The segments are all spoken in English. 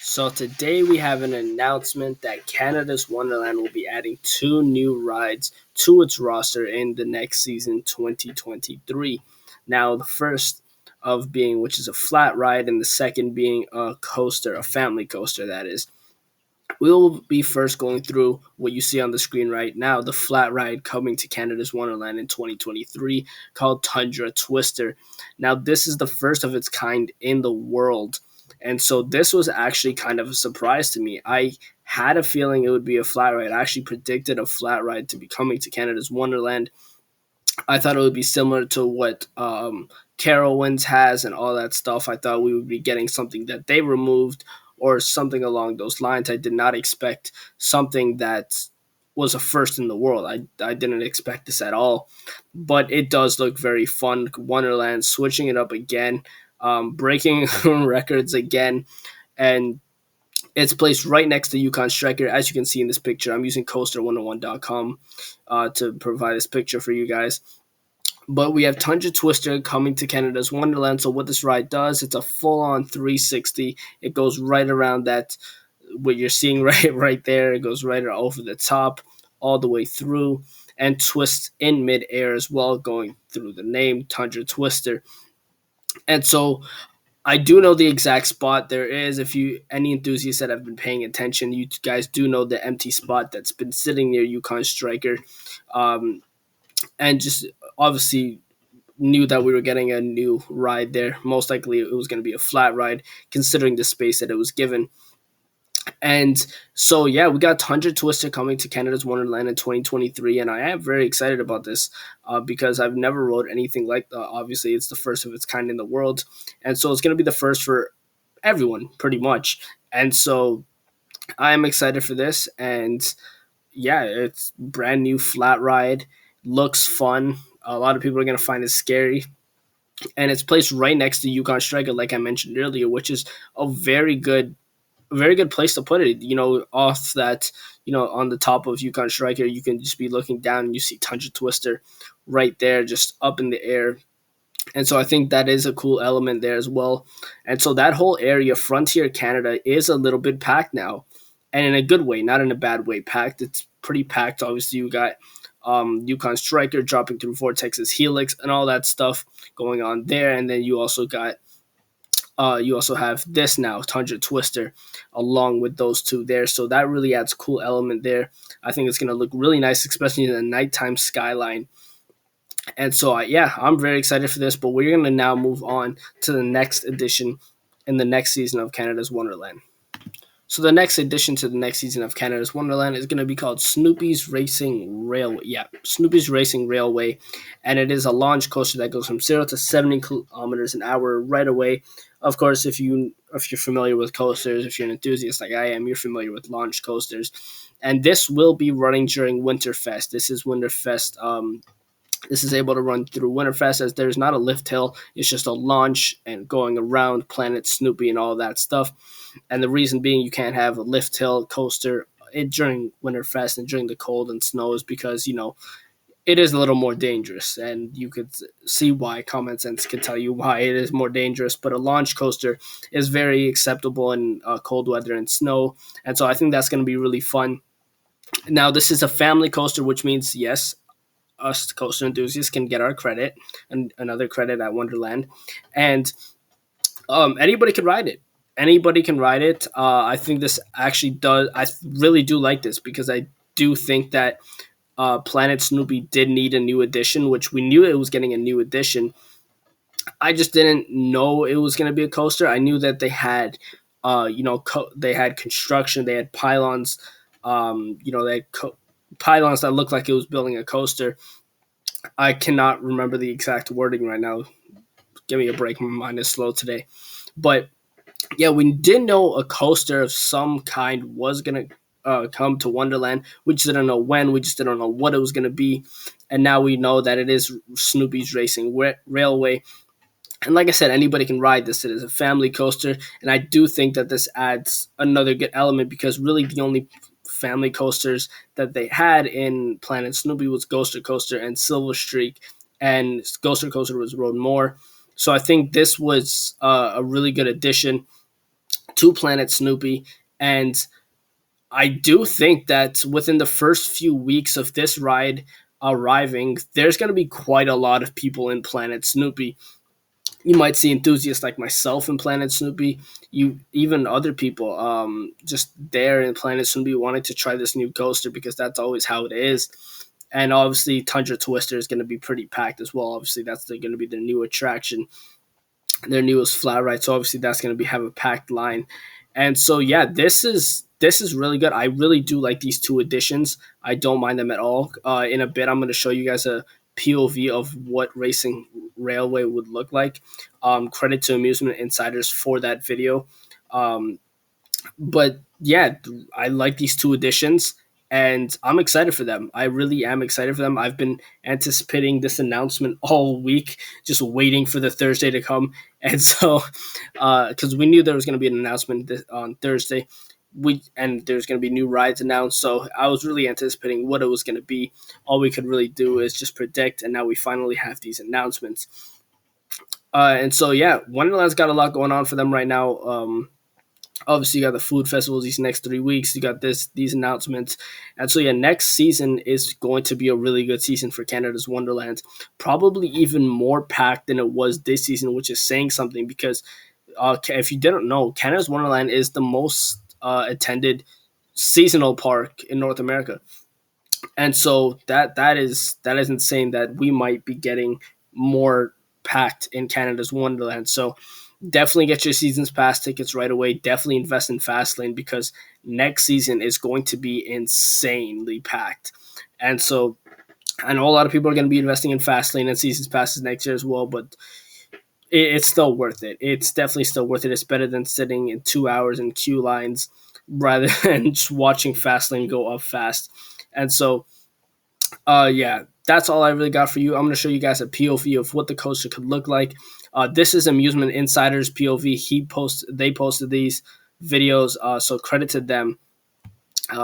So today we have an announcement that Canada's Wonderland will be adding two new rides to its roster in the next season 2023. Now the first of being which is a flat ride and the second being a coaster, a family coaster that is. We will be first going through what you see on the screen right now, the flat ride coming to Canada's Wonderland in 2023 called Tundra Twister. Now, this is the first of its kind in the world. And so this was actually kind of a surprise to me. I had a feeling it would be a flat ride. I actually predicted a flat ride to be coming to Canada's Wonderland. I thought it would be similar to what Carowinds has and all that stuff. I thought we would be getting something that they removed or something along those lines. I did not expect something that was a first in the world. I didn't expect this at all, but it does look very fun. Wonderland switching it up again, breaking records again, and it's placed right next to Yukon Striker. As you can see in this picture, I'm using coaster101.com to provide this picture for you guys. But we have Tundra Twister coming to Canada's Wonderland. So what this ride does, it's a full-on 360. It goes right around that, what you're seeing right there. It goes right over the top, all the way through, and twists in midair as well, going through the name Tundra Twister. And so I do know the exact spot there is. If you any enthusiasts that have been paying attention, you guys do know the empty spot that's been sitting near Yukon Striker, and just obviously knew that we were getting a new ride there. Most likely it was going to be a flat ride, considering the space that it was given. And so, yeah, we got Tundra Twister coming to Canada's Wonderland in 2023, and I am very excited about this because I've never rode anything like that. Obviously, it's the first of its kind in the world, and so it's going to be the first for everyone, pretty much. And so I am excited for this, and yeah, it's brand new flat ride, looks fun. A lot of people are going to find it scary, and it's placed right next to Yukon Striker, like I mentioned earlier, which is a very good place to put it. Off that, on the top of Yukon Striker, you can just be looking down and you see Tundra Twister right there, just up in the air. And so I think that is a cool element there as well. And so that whole area, Frontier Canada, is a little bit packed now, and in a good way, not in a bad way. Packed. It's pretty packed. Obviously, you got Yukon Striker dropping through Vortex's Helix and all that stuff going on there, and then you also have this now, Tundra Twister, along with those two there. So that really adds a cool element there. I think it's going to look really nice, especially in the nighttime skyline. And so, yeah, I'm very excited for this. But we're going to now move on to the next edition in the next season of Canada's Wonderland. So the next addition to the next season of Canada's Wonderland is going to be called Snoopy's Racing Railway. Yeah, Snoopy's Racing Railway. And it is a launch coaster that goes from 0 to 70 kilometers an hour right away. Of course, if you're familiar with coasters, if you're an enthusiast like I am, you're familiar with launch coasters. And this will be running during Winterfest. This is Winterfest. This is able to run through Winterfest, as there's not a lift hill. It's just a launch and going around Planet Snoopy and all that stuff. And the reason being you can't have a lift hill coaster during Winterfest and during the cold and snow is because, it is a little more dangerous. And you could see why. Common sense can tell you why it is more dangerous. But a launch coaster is very acceptable in cold weather and snow. And so I think that's going to be really fun. Now, this is a family coaster, which means, yes, us coaster enthusiasts can get our credit and another credit at Wonderland. And anybody can ride it. Anybody can ride it. I think this actually does. I really do like this because I do think that Planet Snoopy did need a new edition, which we knew it was getting a new edition. I just didn't know it was going to be a coaster. I knew that they had, they had construction, they had pylons, they had pylons that looked like it was building a coaster. I cannot remember the exact wording right now. Give me a break. My mind is slow today. But yeah, we did know a coaster of some kind was going to come to Wonderland. We just didn't know when. We just didn't know what it was going to be. And now we know that it is Snoopy's Racing Railway. And like I said, anybody can ride this. It is a family coaster. And I do think that this adds another good element because really the only family coasters that they had in Planet Snoopy was Ghoster Coaster and Silver Streak. And Ghoster Coaster was rode more. So I think this was a really good addition. to Planet Snoopy. And I do think that within the first few weeks of this ride arriving, there's going to be quite a lot of people in Planet Snoopy. You might see enthusiasts like myself in Planet Snoopy. You even other people, just there in Planet Snoopy wanting to try this new coaster because that's always how it is. And obviously, Tundra Twister is going to be pretty packed as well. Obviously, that's going to be the new attraction, their newest flat ride. So obviously, that's going to be have a packed line. And so yeah, this is really good. I really do like these two additions. I don't mind them at all. In a bit, I'm going to show you guys a POV of what Racing Railway would look like. Credit to Amusement Insiders for that video. Um, but yeah, I like these two additions and I'm excited for them. I really am excited for them. I've been anticipating this announcement all week, just waiting for the Thursday to come. And so, because we knew there was going to be an announcement on Thursday, and there's going to be new rides announced. So I was really anticipating what it was going to be. All we could really do is just predict, and now we finally have these announcements. And so yeah, Wonderland's got a lot going on for them right now. Obviously you got the food festivals these next 3 weeks, you got these announcements, and so yeah, next season is going to be a really good season for Canada's Wonderland, probably even more packed than it was this season, which is saying something because if you didn't know, Canada's Wonderland is the most attended seasonal park in North America. And so that is insane that we might be getting more packed in Canada's Wonderland. So definitely get your season's pass tickets right away. Definitely invest in Fastlane because next season is going to be insanely packed. And so I know a lot of people are going to be investing in Fastlane and season's passes next year as well, but it's still worth it. It's definitely still worth it. It's better than sitting in 2 hours in queue lines rather than just watching Fastlane go up fast. And so yeah, that's all I really got for you. I'm going to show you guys a POV of what the coaster could look like. This is Amusement Insider's POV. They posted these videos, so credit to them.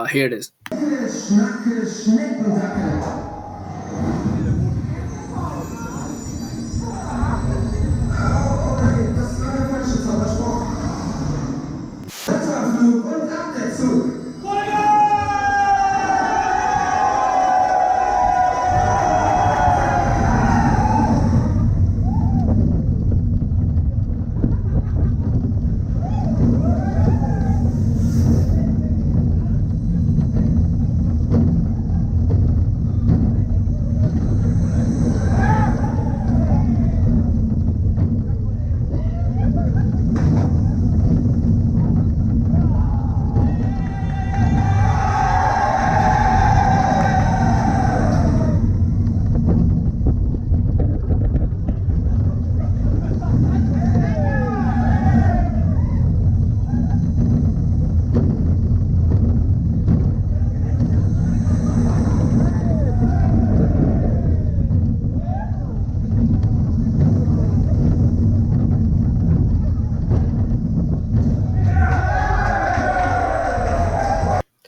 Here it is.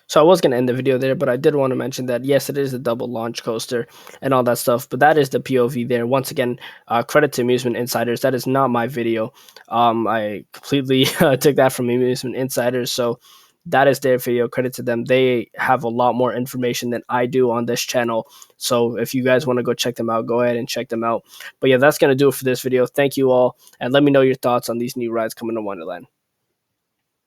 So I was going to end the video there, but I did want to mention that, yes, it is a double launch coaster and all that stuff, but that is the POV there. Once again, credit to Amusement Insiders. That is not my video. I completely took that from Amusement Insiders, so that is their video. Credit to them. They have a lot more information than I do on this channel, so if you guys want to go check them out, go ahead and check them out. But yeah, that's going to do it for this video. Thank you all, and let me know your thoughts on these new rides coming to Wonderland.